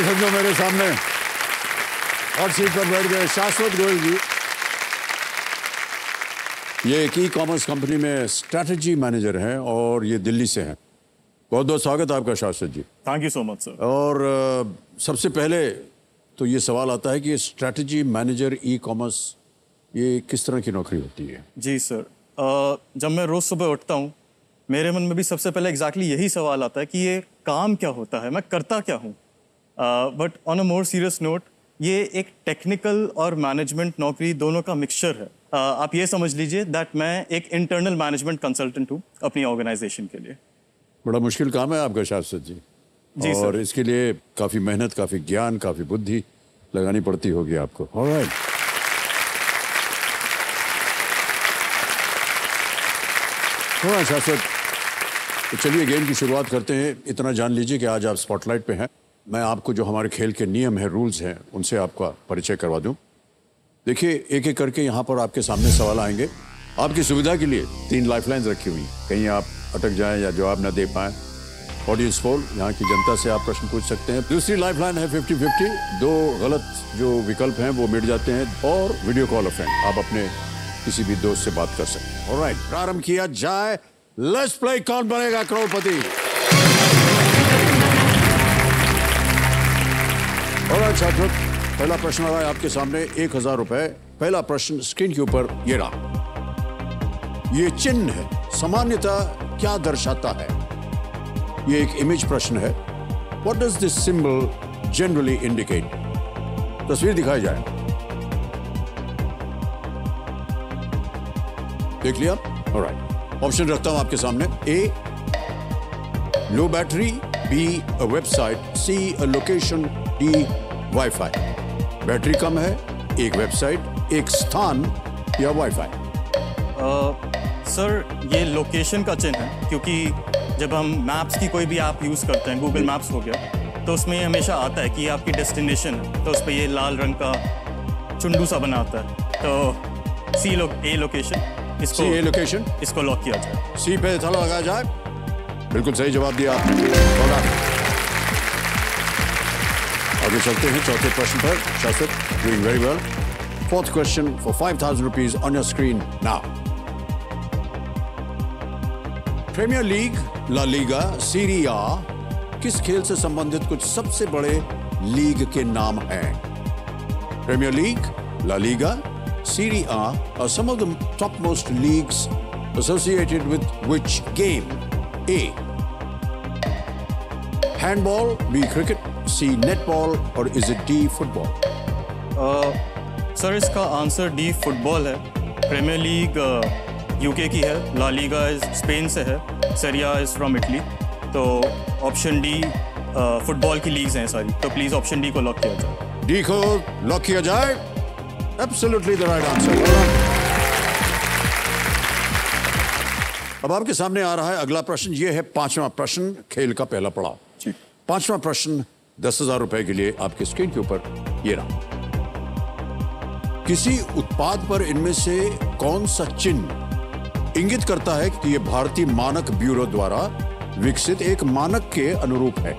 समझो मेरे सामने हॉट सीट पर बैठ गए शाश्वत गोयल जी। ये एक ई कॉमर्स कंपनी में स्ट्रैटेजी मैनेजर हैं और ये दिल्ली से हैं। बहुत बहुत स्वागत आपका Shashwat ji. Thank you so much sir. और सबसे पहले तो ये सवाल आता है कि स्ट्रैटेजी मैनेजर ई कॉमर्स ये किस तरह की नौकरी होती है? जी सर, जब मैं रोज़ सुबह उठता हूँ मेरे मन में भी सबसे पहले एग्जैक्टली यही सवाल आता है कि ये काम क्या होता है, मैं करता क्या हूँ। But on a more serious note, ये एक टेक्निकल और मैनेजमेंट नौकरी दोनों का मिक्सचर है। आप ये समझ लीजिए दैट मैं एक इंटरनल मैनेजमेंट कंसल्टेंट हूँ अपनी ऑर्गेनाइजेशन के लिए। बड़ा मुश्किल काम है आपका शाश्वत जी। जी और सर। इसके लिए काफ़ी मेहनत, काफ़ी ज्ञान, काफ़ी बुद्धि लगानी पड़ती होगी आपको। ऑलराइट, थोड़ा शाश्वत, तो चलिए गेम की शुरुआत करते हैं। इतना जान लीजिए कि आज आप स्पॉटलाइट पे हैं। मैं आपको जो हमारे खेल के नियम हैं, रूल्स हैं, उनसे आपका परिचय करवा दूं। देखिए, एक एक करके यहाँ पर आपके सामने सवाल आएंगे। आपकी सुविधा के लिए 3 लाइफलाइंस रखी हुई, कहीं आप अटक जाएं या जवाब न दे पाएं। ऑडियंस पोल, यहाँ की जनता से आप प्रश्न पूछ सकते हैं। दूसरी लाइफलाइन है 50-50, 2 गलत जो विकल्प हैं वो मिट जाते हैं। और वीडियो कॉल अ फ्रेंड, आप अपने किसी भी दोस्त से बात कर सकते हैं। ऑलराइट, प्रारंभ किया जाए। लेट्स प्ले कौन बनेगा करोड़पति। ऑलराइट शाश्वत, पहला प्रश्न आ रहा है आपके सामने, 1000 रुपए। पहला प्रश्न स्क्रीन के ऊपर ये रहा। ये चिन्ह है सामान्यतः क्या दर्शाता है? ये एक इमेज प्रश्न है। What does this symbol generally indicate? तस्वीर दिखाई जाए। देख लिया? ऑलराइट, ऑप्शन रखता हूं आपके सामने। A, low battery, B, a website, C, a location, D, wifi. Battery कम है, एक वेबसाइट, एक स्थान या वाईफाई। सर, ये लोकेशन का चिन्ह है, क्योंकि जब हम मैप्स की कोई भी ऐप यूज़ करते हैं, गूगल मैप्स हो गया, तो उसमें हमेशा आता है कि ये आपकी डेस्टिनेशन है, तो उस पर ये लाल रंग का चुंडू सा बना आता है। तो ए लोकेशन, इसको सी, ए लोकेशन, इसको लॉक किया जाए। सी पे ताला लगाया जाए। बिल्कुल सही जवाब दिया आपने। आगे चलते हैं चौथे प्रश्न पर। Shashwat, doing very well. Fourth question for 5000 rupees on your screen now. Premier league, La Liga, Serie A किस खेल से संबंधित कुछ सबसे बड़े लीग के नाम हैं? Premier league, La Liga, Serie A are some of the topmost leagues associated with which game? A, handball, B, cricket, C, netball, or is it D, football? Sir, इसका आंसर डी, फुटबॉल है। Premiere league UK की है, La Liga Spain से है, सेरिया is from Italy. तो option D, football की leagues हैं सारी, तो प्लीज ऑप्शन डी को लॉक किया जाए। डी को लॉक किया जाए। Absolutely the right answer. अब आपके सामने आ रहा है अगला प्रश्न। ये है 5वां प्रश्न, खेल का पहला पड़ाव। 5वां प्रश्न 10,000 रुपए के लिए आपके स्क्रीन के ऊपर ये रहा। किसी उत्पाद पर इनमें से कौन सा चिन्ह इंगित करता है कि यह भारतीय मानक ब्यूरो द्वारा विकसित एक मानक के अनुरूप है?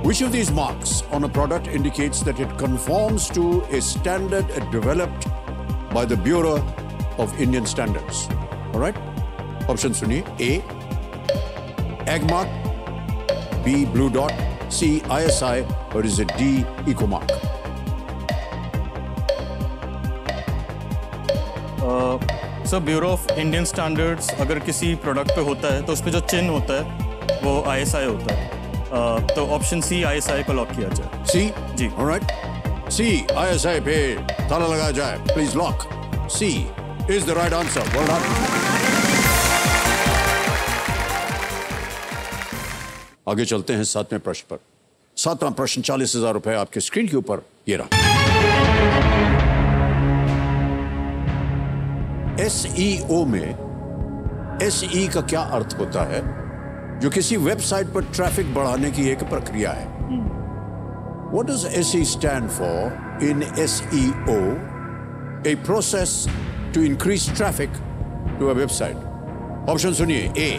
Which of these marks on a product indicates that it conforms to a standard developed by the Bureau of Indian Standards? All right? Option सुनिए। A, Agmark, B, Blue Dot, C, ISI, or is it D, Ecomark? Sir, bureau of Indian standards अगर किसी product पे होता है तो उस पर जो चिन्ह होता है वो ISI होता है। तो ऑप्शन सी, ISI को लॉक किया जाए। सी जी। ऑलराइट, सी ISI पे ताला लगाया जाए। Please lock. C is the right answer. Well done. आगे चलते हैं 7वें प्रश्न पर। 7वां प्रश्न 40,000 रुपए आपके स्क्रीन के ऊपर ये रहा। SEO में SE का क्या अर्थ होता है, जो किसी वेबसाइट पर ट्रैफिक बढ़ाने की एक प्रक्रिया है? What does SE stand for in SEO? A process to increase traffic to a website. Option सुनिए। A,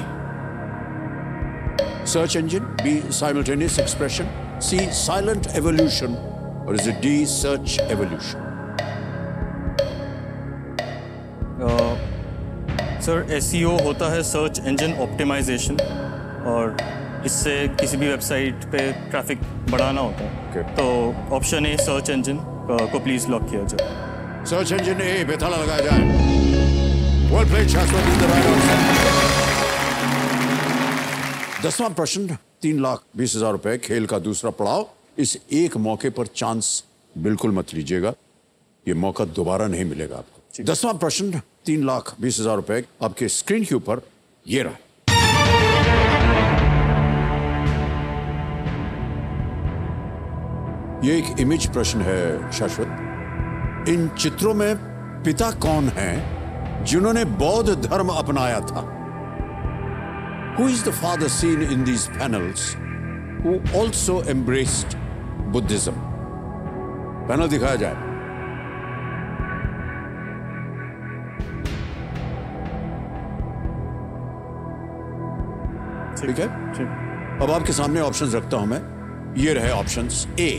Search engine, B, simultaneous expression, C, silent evolution, or is it D, search evolution? Sir SEO होता है search engine optimisation, और इससे किसी भी website पे traffic बढ़ाना होता है। Okay. तो ऑप्शन ए सर्च इंजन को प्लीज लॉक किया जाए। सर्च इंजन ए पे ताला लगाया जाए। Well played, शाश्वत, is the right answer. 10वां प्रश्न, 3,20,000 रुपए, खेल का दूसरा पड़ाव। इस एक मौके पर चांस बिल्कुल मत लीजिएगा, ये मौका दोबारा नहीं मिलेगा आपको। 10वां प्रश्न, 3,20,000 रुपए, आपके स्क्रीन के ऊपर ये रहा। ये एक इमेज प्रश्न है शाश्वत। इन चित्रों में पिता कौन हैं जिन्होंने बौद्ध धर्म अपनाया था? Who is the father seen in these panels who also embraced Buddhism? Panel दिखाया जाए। ठीक है, अब आपके सामने ऑप्शंस रखता हूं मैं। ये रहे ऑप्शंस। ए,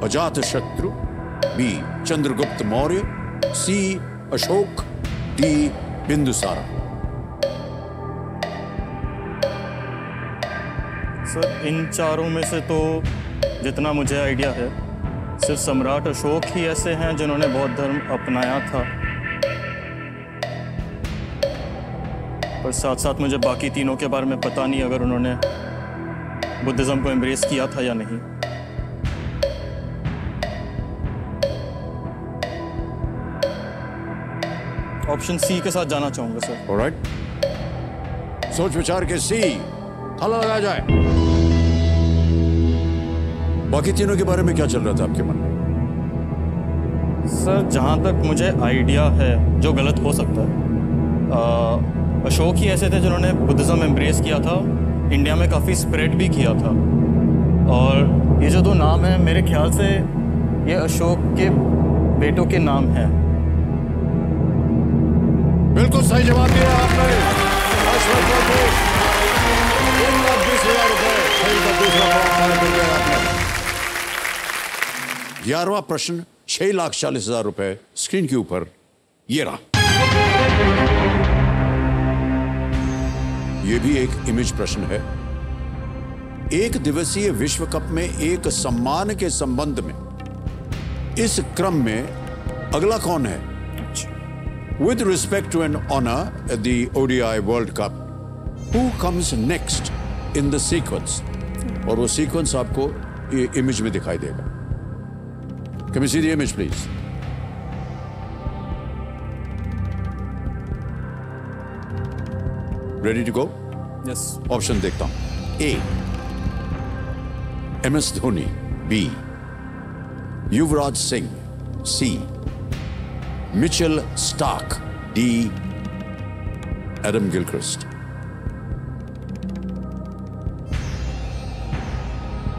अजात शत्रु, बी, चंद्रगुप्त मौर्य, सी, अशोक, डी, बिंदुसारा। सर इन चारों में से तो जितना मुझे आइडिया है, सिर्फ सम्राट अशोक ही ऐसे हैं जिन्होंने बौद्ध धर्म अपनाया था, पर साथ साथ मुझे बाकी तीनों के बारे में पता नहीं अगर उन्होंने बुद्धिज्म को एम्ब्रेस किया था या नहीं। ऑप्शन सी के साथ जाना चाहूंगा सर। ऑलराइट, सोच विचार के सी, ताला लगाया जाए। बाकी तीनों के बारे में क्या चल रहा था आपके मन में? सर जहाँ तक मुझे आइडिया है, जो गलत हो सकता है, अशोक ही ऐसे थे जिन्होंने बुद्धिज्म एम्ब्रेस किया था, इंडिया में काफ़ी स्प्रेड भी किया था, और ये जो दो नाम हैं मेरे ख्याल से ये अशोक के बेटों के नाम हैं। बिल्कुल सही जवाब दिया आपने। 3,20,000 रुपए, खेल का दूसरा पड़ाव मिल गया आपने। 11वां प्रश्न, 6,40,000 रुपए, स्क्रीन के ऊपर ये रहा। यह भी एक इमेज प्रश्न है। एक दिवसीय विश्व कप में एक सम्मान के संबंध में इस क्रम में अगला कौन है? With respect to an honor at the ODI World Cup, who comes next in the sequence? और वो sequence आपको ये image में दिखाई देगा। Can we see the image, please? Ready to go? Yes. Option देखता हूं। A, MS Dhoni, B, Yuvraj Singh, C, Mitchell Stark, D, Adam Gilchrist.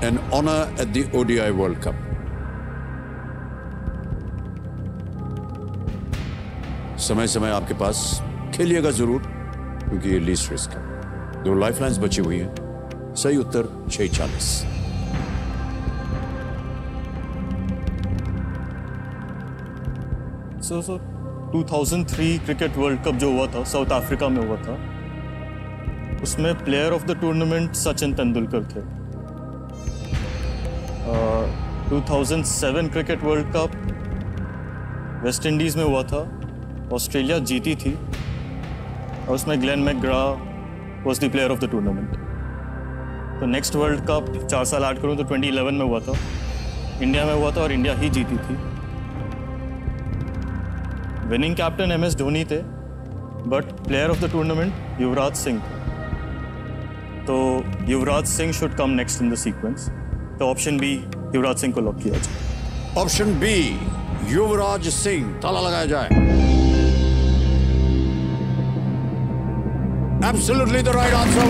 An honor at the ODI World Cup. समय समय आपके पास, खेलिएगा जरूर क्योंकि ये लीस्ट रिस्क है। 2 लाइफलाइंस बची हुई हैं। सही उत्तर 6:40। सर 2003 क्रिकेट वर्ल्ड कप जो हुआ था, साउथ अफ्रीका में हुआ था, उसमें player of the tournament Sachin Tendulkar थे। 2007 cricket world cup West Indies में हुआ था, ऑस्ट्रेलिया जीती थी, और उसमें Glenn McGrath was the player of the tournament. तो नेक्स्ट वर्ल्ड कप 4 साल ऐड करूँ तो 2011 में हुआ था, इंडिया में हुआ था और इंडिया ही जीती थी। विनिंग कैप्टन MS धोनी थे, but player of the tournament Yuvraj Singh थे। तो Yuvraj Singh should come next in the sequence. तो ऑप्शन बी, युवराज सिंह को लॉक किया जाए। ऑप्शन बी, युवराज सिंह, ताला लगाया जाए। Absolutely the right answer.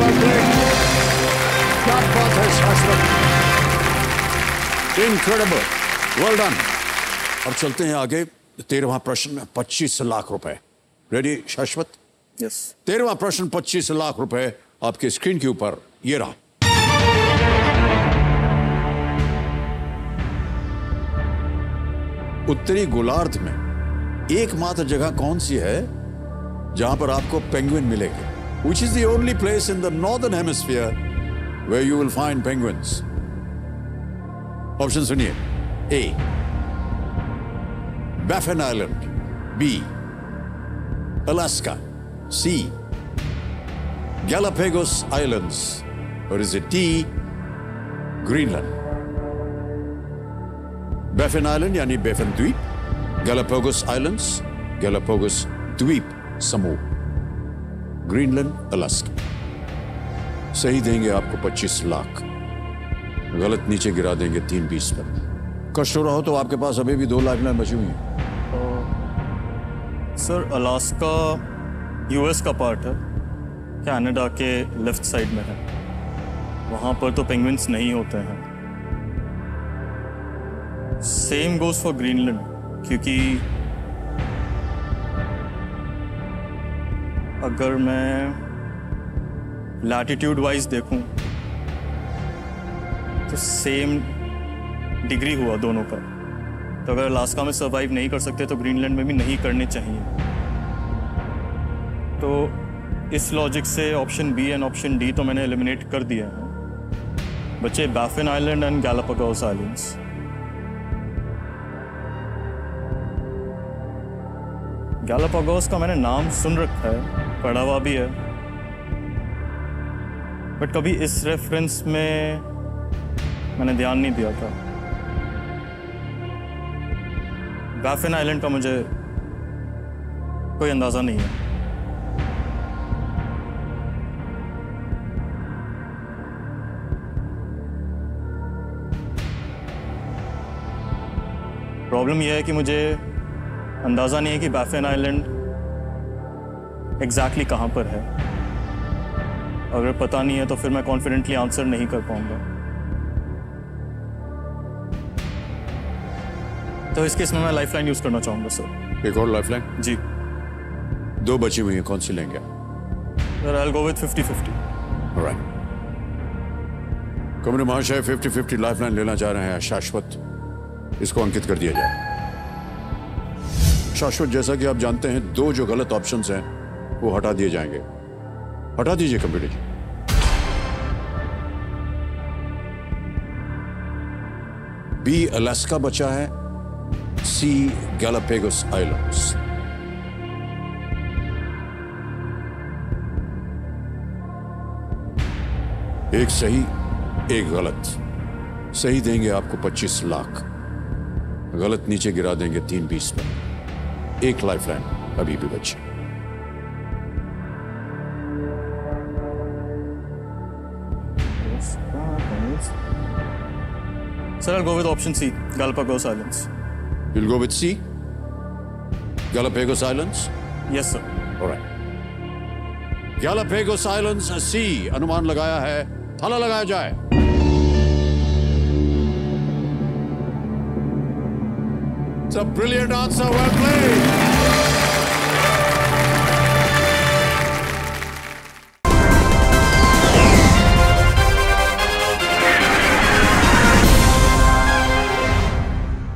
क्या बात है शाश्वत, इनक्रेडिबल, वेल डन। अब चलते हैं आगे। 13वां प्रश्न, 25 लाख रुपए। रेडी शाश्वत? यस। 13वां प्रश्न, 25 लाख रुपए, आपके स्क्रीन के ऊपर ये रहा। उत्तरी गोलार्ध में एकमात्र जगह कौन सी है जहां पर आपको पेंगुइन मिलेंगे? Which is the only place in the northern hemisphere where you will find penguins? Option सुनिए। A, Baffin Island, B, Alaska, C, Galapagos Islands, or is it D, Greenland? Baffin Island यानी Baffin द्वीप, Galapagos Islands, Galapagos द्वीप समूह, Greenland, Alaska. सही देंगे आपको 25 लाख, गलत नीचे गिरा देंगे 3-20 पर। कष्ट हो रहा हो तो आपके पास अभी भी 2 लाख बची हुई हैं। सर अलास्का यूएस का पार्ट है, कनाडा के लेफ्ट साइड में है, वहाँ पर तो पेंगुइन्स नहीं होते हैं। सेम गोज फॉर ग्रीनलैंड, क्योंकि अगर मैं लैटिट्यूड वाइज देखूं तो सेम डिग्री हुआ दोनों का। तो अगर अलास्का में सर्वाइव नहीं कर सकते तो ग्रीनलैंड में भी नहीं करने चाहिए। तो इस लॉजिक से option B and option D तो मैंने एलिमिनेट कर दिया है। बचे Baffin island and Galapagos islands. Galapagos का मैंने नाम सुन रखा है, पढ़ा हुआ भी है, बट कभी इस रेफरेंस में मैंने ध्यान नहीं दिया था। बैफिन आइलैंड का मुझे कोई अंदाजा नहीं है। प्रॉब्लम यह है कि मुझे अंदाजा नहीं है कि बैफिन आइलैंड एग्जैक्टली कहाँ पर है। अगर पता नहीं है तो फिर मैं कॉन्फिडेंटली आंसर नहीं कर पाऊंगा। तो इस केस में मैं लाइफलाइन यूज करना चाहूंगा सर। एक और लाइफलाइन? जी। 2 बची हुई हैं, कौन सी लेंगे? Sir I will go with 50-50। Alright. कमरे महाशय 50-50 लाइफलाइन लेना चाह रहे हैं। शाश्वत, इसको अंकित कर दिया जाए। शाश्वत, जैसा कि आप जानते हैं 2 जो गलत ऑप्शंस हैं वो हटा दिए जाएंगे। हटा दीजिए कंप्यूटर जी। बी अलास्का बचा है, सी गैलापागोस आइलैंड्स। एक सही, एक गलत। सही देंगे आपको 25 लाख, गलत नीचे गिरा देंगे 3-20 पर। एक लाइफलाइन अभी भी बची। Sir, I'll go with option C, Galapagos Islands. You'll go with C, Galapagos Islands? Yes, sir. All right. Galapagos Islands, C अनुमान लगाया है। थाला लगाया जाए। It's a brilliant answer. Well played.